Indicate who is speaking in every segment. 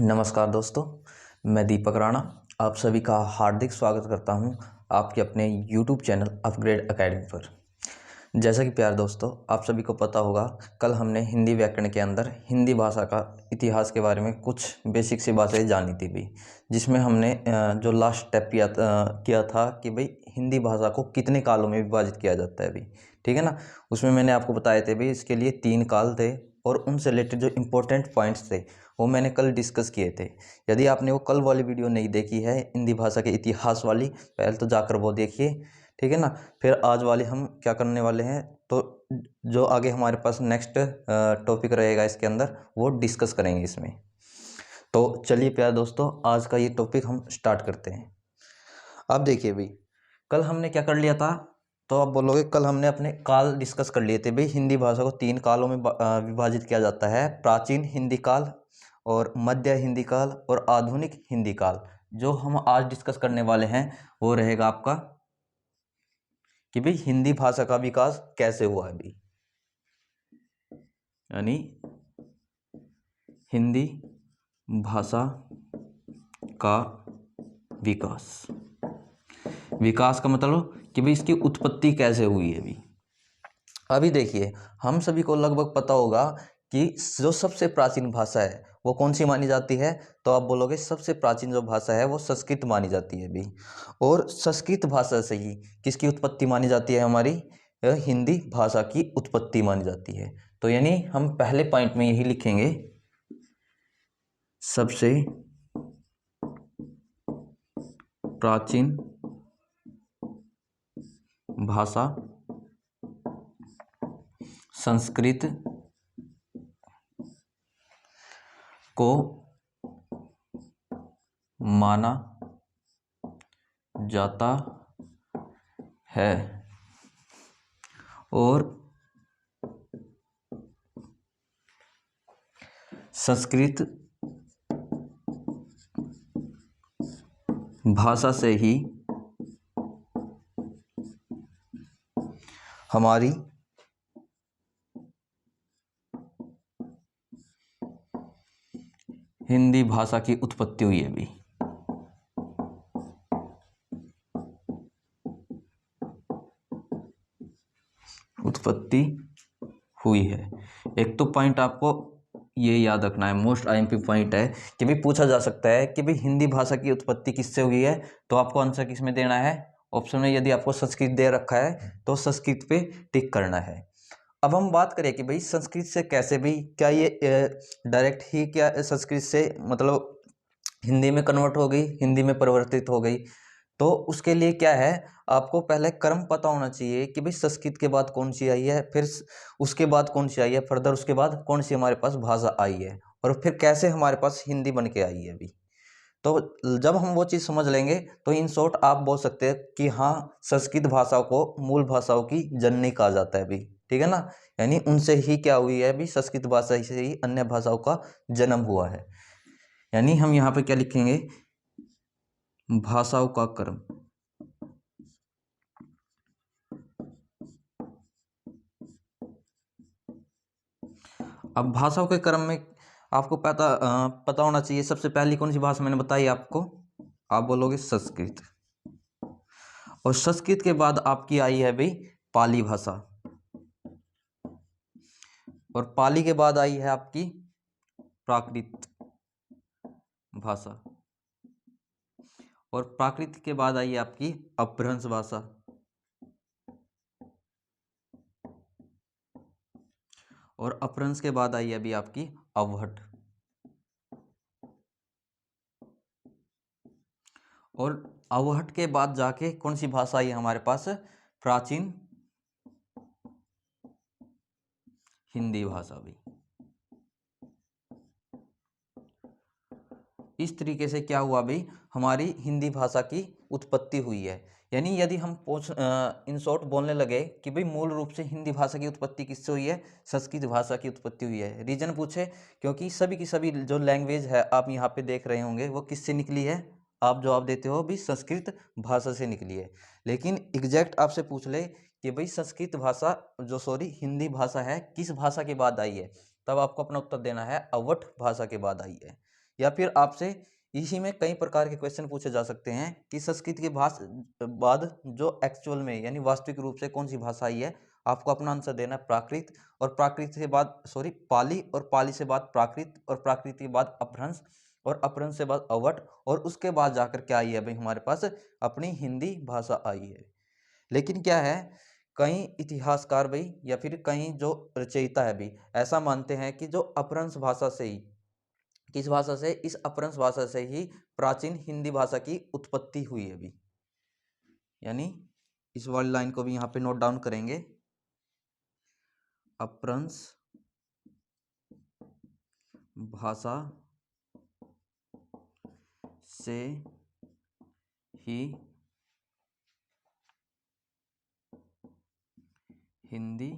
Speaker 1: नमस्कार दोस्तों, मैं दीपक राणा आप सभी का हार्दिक स्वागत करता हूं आपके अपने YouTube चैनल अपग्रेड एकेडमी पर। जैसा कि प्यारे दोस्तों, आप सभी को पता होगा, कल हमने हिंदी व्याकरण के अंदर हिंदी भाषा का इतिहास के बारे में कुछ बेसिक सी बातें जानी थी भी, जिसमें हमने जो लास्ट स्टेप किया था कि भाई हिंदी भाषा को कितने कालों में विभाजित किया जाता है भी, ठीक है ना। उसमें मैंने आपको बताए थे भाई इसके लिए 3 काल थे और उनसे रिलेटेड जो इम्पोर्टेंट पॉइंट्स थे वो मैंने कल डिस्कस किए थे। यदि आपने वो कल वाली वीडियो नहीं देखी है हिंदी भाषा के इतिहास वाली, पहले तो जाकर वो देखिए, ठीक है ना। फिर आज वाले हम क्या करने वाले हैं, तो जो आगे हमारे पास नेक्स्ट टॉपिक रहेगा इसके अंदर वो डिस्कस करेंगे इसमें। तो चलिए प्यारे दोस्तों, आज का ये टॉपिक हम स्टार्ट करते हैं। अब देखिए भाई, कल हमने क्या कर लिया था, तो आप बोलोगे कल हमने अपने काल डिस्कस कर लिए थे भाई। हिंदी भाषा को 3 कालों में विभाजित किया जाता है, प्राचीन हिंदी काल और मध्य हिंदी काल और आधुनिक हिंदी काल। जो हम आज डिस्कस करने वाले हैं वो रहेगा आपका कि भाई हिंदी भाषा का विकास कैसे हुआ है भी, यानी हिंदी भाषा का विकास। विकास का मतलब कि भाई इसकी उत्पत्ति कैसे हुई है भी। अभी देखिए, हम सभी को लगभग पता होगा कि जो सबसे प्राचीन भाषा है वो कौन सी मानी जाती है, तो आप बोलोगे सबसे प्राचीन जो भाषा है वो संस्कृत मानी जाती है भी। और संस्कृत भाषा से ही किसकी उत्पत्ति मानी जाती है, हमारी हिंदी भाषा की उत्पत्ति मानी जाती है। तो यानी हम पहले पॉइंट में यही लिखेंगे, सबसे प्राचीन भाषा संस्कृत को माना जाता है और संस्कृत भाषा से ही हमारी हिंदी भाषा की उत्पत्ति हुई है भी। उत्पत्ति हुई है। एक तो पॉइंट आपको ये याद रखना है, मोस्ट आईएमपी पॉइंट है कि भाई पूछा जा सकता है कि भाई हिंदी भाषा की उत्पत्ति किससे हुई है, तो आपको आंसर किस में देना है, ऑप्शन में। यदि आपको संस्कृत दे रखा है तो संस्कृत पे टिक करना है। अब हम बात करें कि भाई संस्कृत से कैसे भी, क्या ये डायरेक्ट ही क्या संस्कृत से मतलब हिंदी में कन्वर्ट हो गई, हिंदी में परिवर्तित हो गई, तो उसके लिए क्या है, आपको पहले क्रम पता होना चाहिए कि भाई संस्कृत के बाद कौन सी आई है, फिर उसके बाद कौन सी आई है, फर्दर उसके बाद कौन सी हमारे पास भाषा आई है, और फिर कैसे हमारे पास हिंदी बन के आई है अभी। तो जब हम वो चीज़ समझ लेंगे तो इन शॉर्ट आप बोल सकते हैं कि हाँ, संस्कृत भाषा को मूल भाषाओं की जननी कहा जाता है अभी, ठीक है ना। यानी उनसे ही क्या हुई है अभी, संस्कृत भाषा से ही अन्य भाषाओं का जन्म हुआ है। यानी हम यहाँ पे क्या लिखेंगे, भाषाओं का क्रम। अब भाषाओं के क्रम में आपको पता होना चाहिए सबसे पहली कौन सी भाषा मैंने बताई आपको, आप बोलोगे संस्कृत। और संस्कृत के बाद आपकी आई है भाई पाली भाषा, और पाली के बाद आई है आपकी प्राकृत भाषा, और प्राकृत के बाद आई है आपकी अपभ्रंश भाषा, और अपभ्रंश के बाद आई है अभी आपकी अवहट, और अवहट के बाद जाके कौन सी भाषा आई है हमारे पास, प्राचीन हिंदी भाषा भी। इस तरीके से क्या हुआ भाई, हमारी हिंदी भाषा की उत्पत्ति हुई है। यानी यदि हम इन शॉर्ट बोलने लगे कि भाई मूल रूप से हिंदी भाषा की उत्पत्ति किससे हुई है, संस्कृत भाषा की उत्पत्ति हुई है। रीजन पूछे, क्योंकि सभी की सभी जो लैंग्वेज है आप यहाँ पे देख रहे होंगे वो किससे निकली है, आप जवाब देते हो भी संस्कृत भाषा से निकली है। लेकिन एग्जैक्ट आपसे पूछ ले कि भाई संस्कृत भाषा हिंदी भाषा है किस भाषा के बाद आई है, तब आपको अपना उत्तर देना है अवध भाषा के बाद आई है। या फिर आपसे इसी में कई प्रकार के क्वेश्चन पूछे जा सकते हैं कि संस्कृत के बाद जो एक्चुअल में यानी वास्तविक रूप से कौन सी भाषा आई है, आपको अपना आंसर देना है प्राकृत, और प्राकृत से बाद पाली, और पाली से बाद प्राकृत, और प्राकृत के बाद अपभ्रंश, और अपभ्रंश से बाद अवट, और उसके बाद जाकर क्या आई है भाई हमारे पास अपनी हिंदी भाषा आई है। लेकिन क्या है, कई इतिहासकार भाई या फिर कई जो रचयिता है भाई ऐसा मानते हैं कि जो अपभ्रंश भाषा से ही, किस भाषा से, इस अपभ्रंश भाषा से ही प्राचीन हिंदी भाषा की उत्पत्ति हुई है अभी। यानी इस वाली लाइन को भी यहाँ पे नोट डाउन करेंगे, अपभ्रंश भाषा से ही हिंदी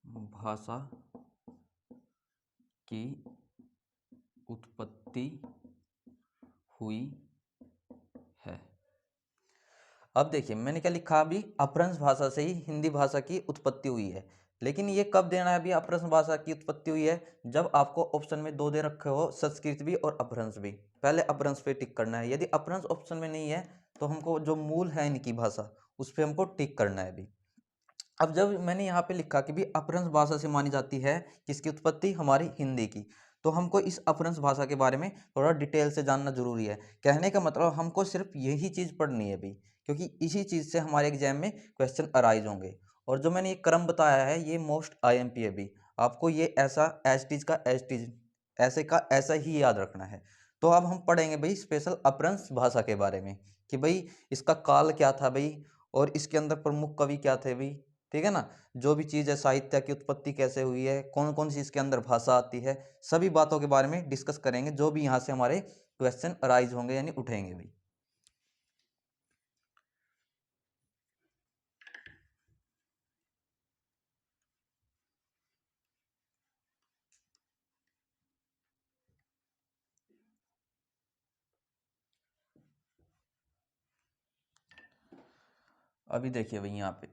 Speaker 1: भाषा की उत्पत्ति हुई है। अब देखिए मैंने क्या लिखा अभी, अपभ्रंश भाषा से ही हिंदी भाषा की उत्पत्ति हुई है। लेकिन ये कब देना है अभी अपभ्रंश भाषा की उत्पत्ति हुई है, जब आपको ऑप्शन में दो दे रखे हो, संस्कृत भी और अपभ्रंश भी। पहले अपभ्रंश पे टिक करना है, यदि अपभ्रंश ऑप्शन में नहीं है तो हमको जो मूल है इनकी भाषा उस पर हमको टिक करना है अभी। अब जब मैंने यहाँ पे लिखा कि भी अपभ्रंश भाषा से मानी जाती है किसकी उत्पत्ति, हमारी हिंदी की, तो हमको इस अपभ्रंश भाषा के बारे में थोड़ा डिटेल से जानना जरूरी है। कहने का मतलब हमको सिर्फ यही चीज़ पढ़नी है अभी, क्योंकि इसी चीज़ से हमारे एग्जाम में क्वेश्चन अराइज होंगे। और जो मैंने ये क्रम बताया है ये मोस्ट IMP है अभी, आपको ये ऐसा एज का एज ऐसे का ऐसा ही याद रखना है। तो अब हम पढ़ेंगे भाई स्पेशल अपभ्रंश भाषा के बारे में कि भाई इसका काल क्या था भाई, और इसके अंदर प्रमुख कवि क्या थे भाई, ठीक है ना। जो भी चीज़ है, साहित्य की उत्पत्ति कैसे हुई है, कौन कौन सी इसके अंदर भाषा आती है, सभी बातों के बारे में डिस्कस करेंगे, जो भी यहाँ से हमारे क्वेश्चन अराइज होंगे यानी उठेंगे भाई। अभी देखिए भाई यहाँ पे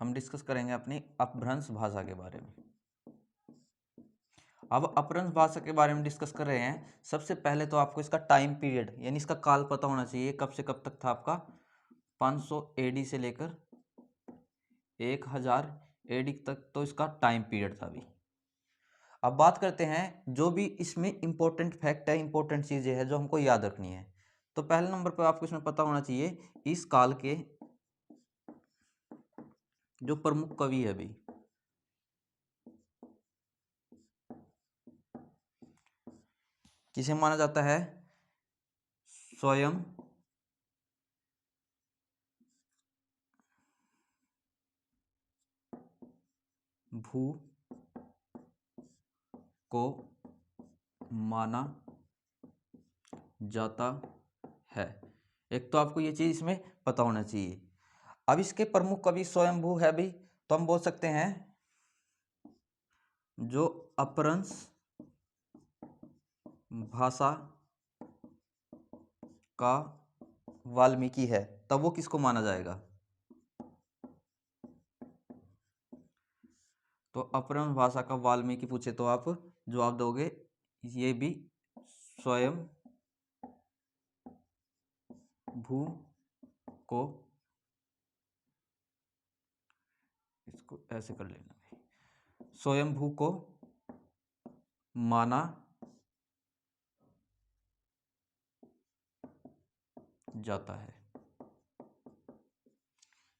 Speaker 1: हम डिस्कस करेंगे अपनी अपभ्रंश भाषा के बारे में। अब अपभ्रंश भाषा के बारे में डिस्कस कर रहे हैं, सबसे पहले तो आपको इसका टाइम पीरियड यानी इसका काल पता होना चाहिए, कब से कब तक था आपका, 500 AD से लेकर 1000 AD तक तो इसका टाइम पीरियड था अभी। अब बात करते हैं जो भी इसमें इंपॉर्टेंट फैक्ट है, इंपॉर्टेंट चीजें हैं जो हमको याद रखनी है। तो पहले नंबर पर आपको इसमें पता होना चाहिए इस काल के जो प्रमुख कवि है भाई, किसे माना जाता है, स्वयं भू को माना जाता है। एक तो आपको ये चीज इसमें पता होना चाहिए। अब इसके प्रमुख कवि स्वयंभू है भाई, तो हम बोल सकते हैं जो अपभ्रंश भाषा का वाल्मीकि है, तब वो किसको माना जाएगा, तो अपभ्रंश भाषा का वाल्मीकि पूछे तो आप जवाब दोगे ये भी स्वयं भू को, इसको ऐसे कर लेना भाई, स्वयं भू को माना जाता है।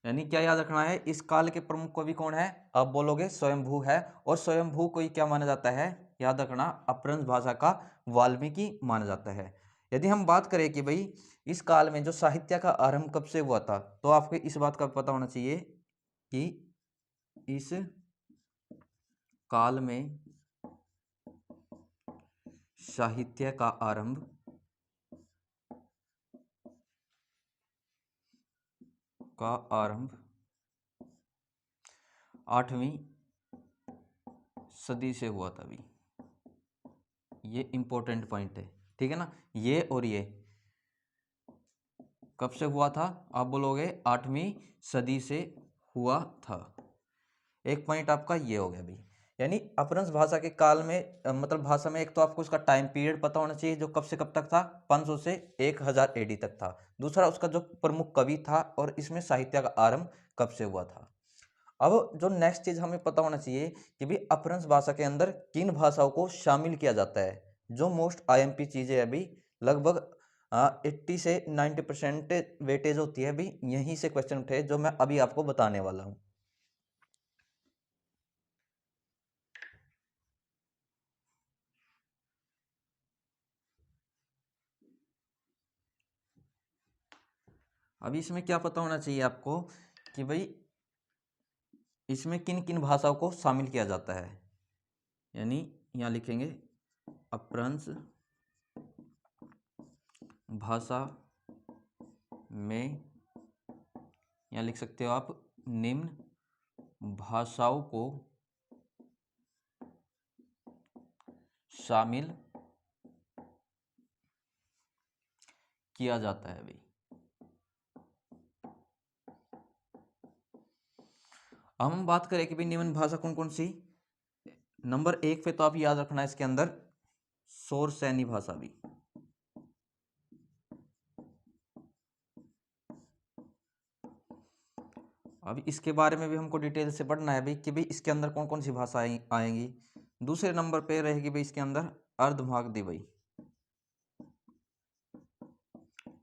Speaker 1: यानी क्या याद रखना है, इस काल के प्रमुख कवि कौन है, आप बोलोगे स्वयंभू है, और स्वयंभू को ही क्या माना जाता है, याद रखना अपभ्रंश भाषा का वाल्मीकि माना जाता है। यदि हम बात करें कि भाई इस काल में जो साहित्य का आरंभ कब से हुआ था, तो आपको इस बात का पता होना चाहिए कि इस काल में साहित्य का आरंभ 8वीं सदी से हुआ था अभी। ये इंपॉर्टेंट पॉइंट है, ठीक है ना। ये और ये कब से हुआ था, आप बोलोगे 8वीं सदी से हुआ था। एक पॉइंट आपका ये हो गया भाई। यानी अपभ्रंश भाषा के काल में मतलब भाषा में एक तो आपको उसका टाइम पीरियड पता होना चाहिए जो कब से कब तक था, 500 से 1000 एडी तक था। दूसरा उसका जो प्रमुख कवि था और इसमें साहित्य का आरंभ कब से हुआ था। अब जो नेक्स्ट चीज हमें पता होना चाहिए कि भी अपभ्रंश भाषा के अंदर किन भाषाओं को शामिल किया जाता है। जो मोस्ट आईएमपी चीजें अभी लगभग 80 से 90% वेटेज होती है, अभी यहीं से क्वेश्चन उठे जो मैं अभी आपको बताने वाला हूं। अभी इसमें क्या पता होना चाहिए आपको कि भाई इसमें किन किन भाषाओं को शामिल किया जाता है। यानी यहाँ लिखेंगे अपभ्रंश भाषा में, यहाँ लिख सकते हो आप निम्न भाषाओं को शामिल किया जाता है। भाई अब हम बात करें कि भाई निम्न भाषा कौन कौन सी। नंबर 1 पे तो आप याद रखना इसके अंदर सौर सैनी भाषा भी। अब इसके बारे में भी हमको डिटेल से पढ़ना है भाई कि भाई इसके अंदर कौन कौन सी भाषाएं आएंगी। दूसरे नंबर पे रहेगी भाई इसके अंदर अर्धमागधी। भाई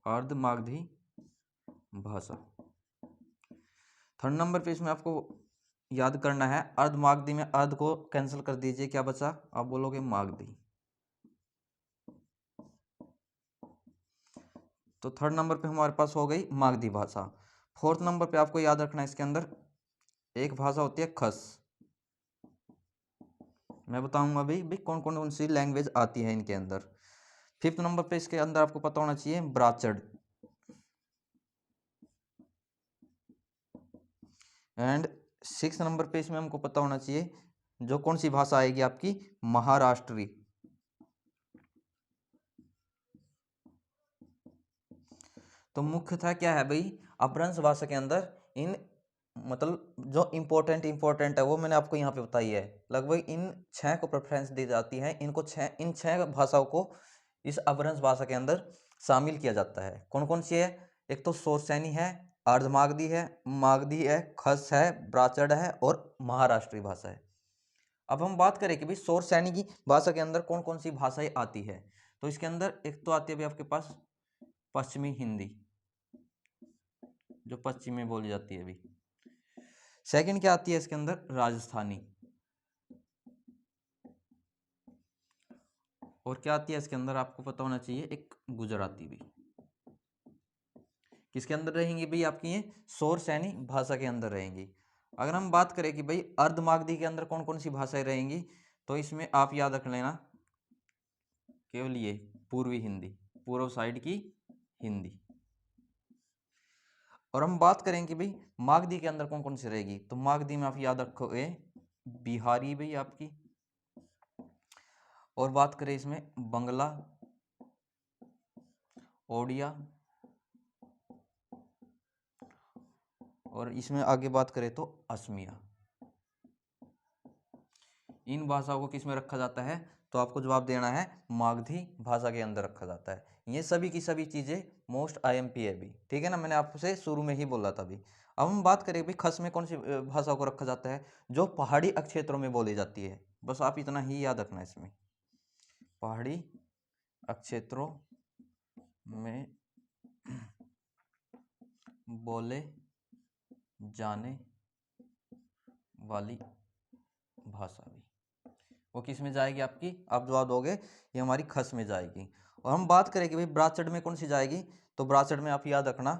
Speaker 1: अर्धमागधी भाषा। थर्ड नंबर पे इसमें आपको याद करना है अर्धमागधी में अर्ध को कैंसिल कर दीजिए, क्या बचा, आप बोलोगे मागधी। तो थर्ड नंबर पे हमारे पास हो गई मागधी भाषा। फोर्थ नंबर पे आपको याद रखना है इसके अंदर एक भाषा होती है खस। मैं बताऊंगा अभी भी कौन कौन सी लैंग्वेज आती है इनके अंदर। फिफ्थ नंबर पे इसके अंदर आपको पता होना चाहिए ब्राचड़। एंड सिक्स नंबर पे इसमें हमको पता होना चाहिए जो कौन सी भाषा आएगी आपकी महाराष्ट्री। तो मुख्यतः क्या है भाई अपभ्रंश भाषा के अंदर इन मतलब जो इंपॉर्टेंट है वो मैंने आपको यहाँ पे बताई है। लगभग इन 6 को प्रेफरेंस दी जाती है, इनको इन 6 भाषाओं को इस अपभ्रंश भाषा के अंदर शामिल किया जाता है। कौन कौन सी है, एक तो सौरसैनी है, अर्धमागधी है, मागधी है, खस है, ब्राचड़ है और महाराष्ट्री भाषा है। अब हम बात करें कि भाई सौरसैनी की भाषा के अंदर कौन कौन सी भाषाएं आती है। तो इसके अंदर एक तो आती है भाई आपके पास पश्चिमी हिंदी जो पश्चिम में बोली जाती है अभी। सेकंड क्या आती है इसके अंदर राजस्थानी। और क्या आती है इसके अंदर आपको पता होना चाहिए एक गुजराती भी। किसके अंदर रहेंगी भाई आपकी ये सौरसैनी भाषा के अंदर रहेंगी। अगर हम बात करें कि भाई अर्धमागधी के अंदर कौन कौन सी भाषाएं रहेंगी तो इसमें आप याद रख लेना केवल ये पूर्वी हिंदी, पूर्व साइड की हिंदी। और हम बात करेंगे भाई मागधी के अंदर कौन कौन सी रहेगी तो मागधी में आप याद रखोगे बिहारी भाई आपकी। और बात करें इसमें बंगला, ओडिया, और इसमें आगे बात करें तो असमिया। इन भाषाओं को किस में रखा जाता है तो आपको जवाब देना है मागधी भाषा के अंदर रखा जाता है। ये सभी की सभी चीजें मोस्ट आईएमपी है भी, ठीक है ना, मैंने आपसे शुरू में ही बोला था भी। अब हम बात करें भाई खस में कौन सी भाषाओं को रखा जाता है जो पहाड़ी क्षेत्रों में बोली जाती है। बस आप इतना ही याद रखना इसमें पहाड़ी क्षेत्रों में बोले जाने वाली भाषा भी वो किस में जाएगी आपकी, आप जवाब दोगे ये हमारी खस में जाएगी। और हम बात करें कि भाई ब्राचड़ में कौन सी जाएगी तो ब्राचड़ में आप याद रखना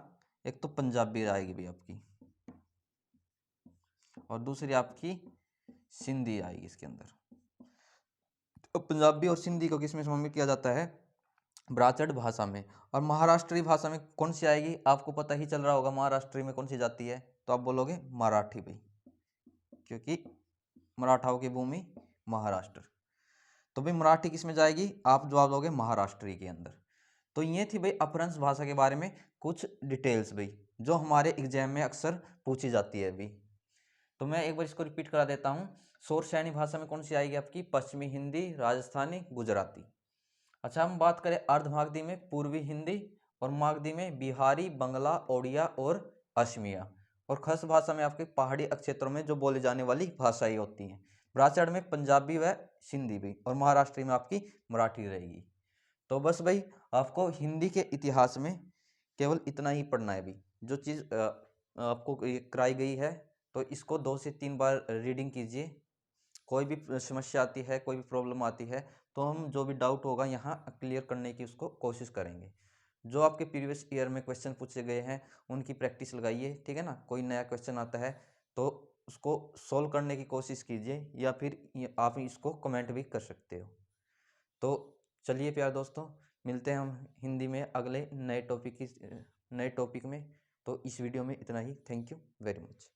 Speaker 1: एक तो पंजाबी आएगी भाई आपकी और दूसरी आपकी सिंधी आएगी इसके अंदर। तो पंजाबी और सिंधी को किस में शामिल किया जाता है ब्राचड़ भाषा में। और महाराष्ट्री भाषा में कौन सी आएगी आपको पता ही चल रहा होगा महाराष्ट्री में कौन सी जाती है तो आप बोलोगे मराठी भाई, क्योंकि मराठाओं की भूमि महाराष्ट्र। तो भाई मराठी किस में जाएगी आप जवाब दोगे महाराष्ट्री के अंदर। तो ये थी भाई अपभ्रंश भाषा के बारे में कुछ डिटेल्स भाई जो हमारे एग्जाम में अक्सर पूछी जाती है अभी। तो मैं एक बार इसको रिपीट करा देता हूँ। शोर श्रेणी भाषा में कौन सी आएगी आपकी? पश्चिमी हिंदी, राजस्थानी, गुजराती। अच्छा, हम बात करें अर्धमागधी में पूर्वी हिंदी, और मागधी में बिहारी, बंगला, ओडिया और असमिया। और खस भाषा में आपके पहाड़ी क्षेत्रों में जो बोली जाने वाली भाषाएं होती हैं। ब्राह्मण में पंजाबी व सिंधी भी, और महाराष्ट्री में आपकी मराठी रहेगी। तो बस भाई, आपको हिंदी के इतिहास में केवल इतना ही पढ़ना है। अभी जो चीज़ आपको कराई गई है, तो इसको 2 से 3 बार रीडिंग कीजिए। कोई भी समस्या आती है, कोई भी प्रॉब्लम आती है, तो हम जो भी डाउट होगा यहाँ क्लियर करने की उसको कोशिश करेंगे। जो आपके प्रीवियस ईयर में क्वेश्चन पूछे गए हैं उनकी प्रैक्टिस लगाइए, ठीक है ना। कोई नया क्वेश्चन आता है तो उसको सोल्व करने की कोशिश कीजिए, या फिर आप इसको कमेंट भी कर सकते हो। तो चलिए प्यारे दोस्तों, मिलते हैं हम हिंदी में अगले नए टॉपिक में। तो इस वीडियो में इतना ही। Thank you very much.